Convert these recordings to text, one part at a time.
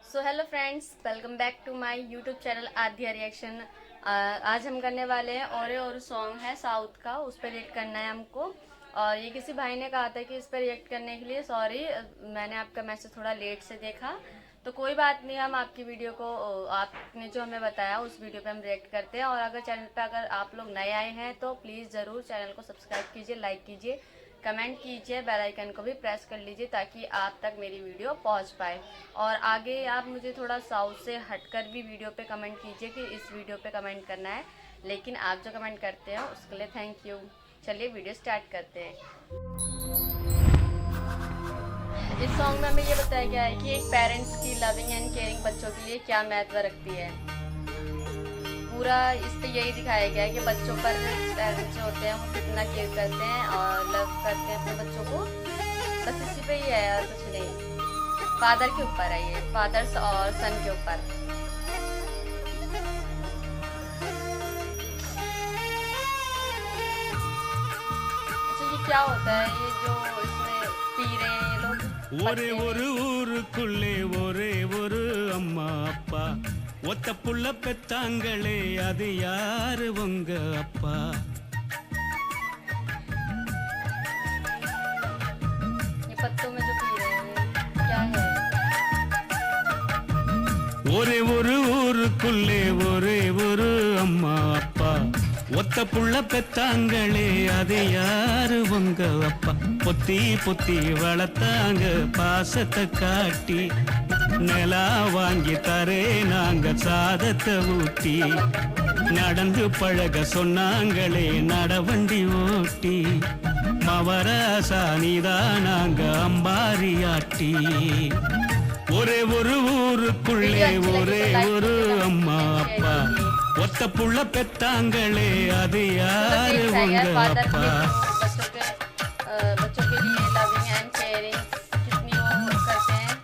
So hello friends, welcome back to my YouTube channel Aadhya reaction. आज हम करने वाले हैं और सॉन्ग है साउथ का, उस पर रिएक्ट करना है हमको। और ये किसी भाई ने कहा था कि इस पर रिएक्ट करने के लिए, सॉरी मैंने आपका मैसेज थोड़ा लेट से देखा, तो कोई बात नहीं। हम आपकी वीडियो को, आपने जो हमें बताया उस वीडियो पे हम रिएक्ट करते हैं। और अगर चैनल पे अगर आप लोग नए आए हैं तो प्लीज़ ज़रूर चैनल को सब्सक्राइब कीजिए, लाइक कीजिए, कमेंट कीजिए, बेल आइकन को भी प्रेस कर लीजिए ताकि आप तक मेरी वीडियो पहुंच पाए। और आगे आप मुझे थोड़ा साउथ से हटकर भी वीडियो पे कमेंट कीजिए कि इस वीडियो पे कमेंट करना है, लेकिन आप जो कमेंट करते हैं उसके लिए थैंक यू। चलिए वीडियो स्टार्ट करते हैं। इस सॉन्ग में हमें ये बताया गया है कि एक पेरेंट्स की लविंग एंड केयरिंग बच्चों के लिए क्या महत्व रखती है। पूरा इस पे यही दिखाया गया है कि बच्चों पर पेरेंट्स जो होते हैं वो कितना केयर करते हैं और लव करते हैं अपने बच्चों को। बस इसी पे ही है और कुछ नहीं। फादर के ऊपर है ये, फादर्स और सन के ऊपर। अच्छा, ये क्या होता है ये जो इसमें पी रहे हैं ये लोग? ஒரே ஒரு ஊருக்குள்ளே ஒரே ஒரு அம்மா அப்பா ஒத்த புள்ள பெத்தாங்களே அது யாரு உங்க அப்பா ये पत्तों में जो पी रहे हैं क्या है? ஒரே ஒரு ஊருக்குள்ளே ஒரே ஒரு அம்மா அப்பா ஒத்த புள்ள பெத்தாங்களே அது யாரு உங்க அப்பா பொத்தி பொத்தி வளர்த்தாங்க பாசத்தை காட்டி நிலா வாங்கி தரே நாங்க சாதத்தை ஊட்டி நடந்து பழக சொன்னாங்களே நடவண்டி ஓட்டி மவராசா நீதான் நாங்க அம்பாரியாட்டி ஒரே ஒரு ஊருக்குள்ளே ஒரே ஒரு அம்மா அப்பா ஒத்த புள்ள பெத்தாங்களே அது யாரு உங்க அப்பா बच्चों के लिए लविंग एंड केयरिंग कितनी वो करते हैं।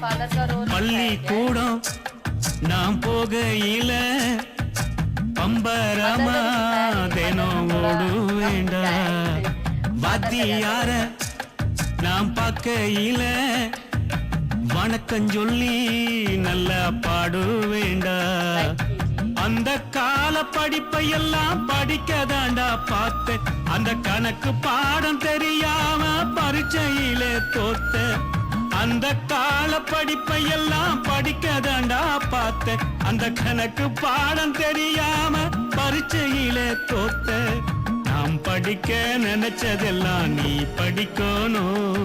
फादर का रोल பள்ளிக்கூடம் நாம் போகையில பம்பரமா தினம் ஓடுவேண்டா வாத்தியார நாம் பார்க்கையில வணக்கம் சொல்லி நல்லா பாடுவேண்டா அந்த கால படிப்பையெல்லாம் படிக்கதாண்டா பார்த்த அந்த கணக்கு பாடம் தெரியாம பரீட்சையிலே தோத்த அந்த கால படிப்பையெல்லாம் படிக்கதாண்டா பார்த்த அந்த கணக்கு பாடம் தெரியாம பரீட்சையிலே தோத்த நாம் படிக்க நினைச்சதெல்லாம் நீ படிக்கணும்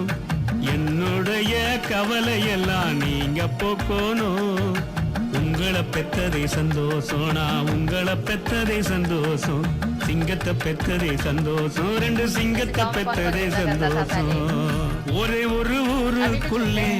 என்னுடைய கவலையெல்லாம் நீங்க போக்கணும் உங்களை பெத்ததே சந்தோஷம் நான் உங்களை பெத்ததே சந்தோஷம் சிங்கத்தை பெத்ததே சந்தோஷம் ரெண்டு சிங்கத்தை பெத்ததே சந்தோஷம் ஒரே ஒரு ஊருக்குள்ளே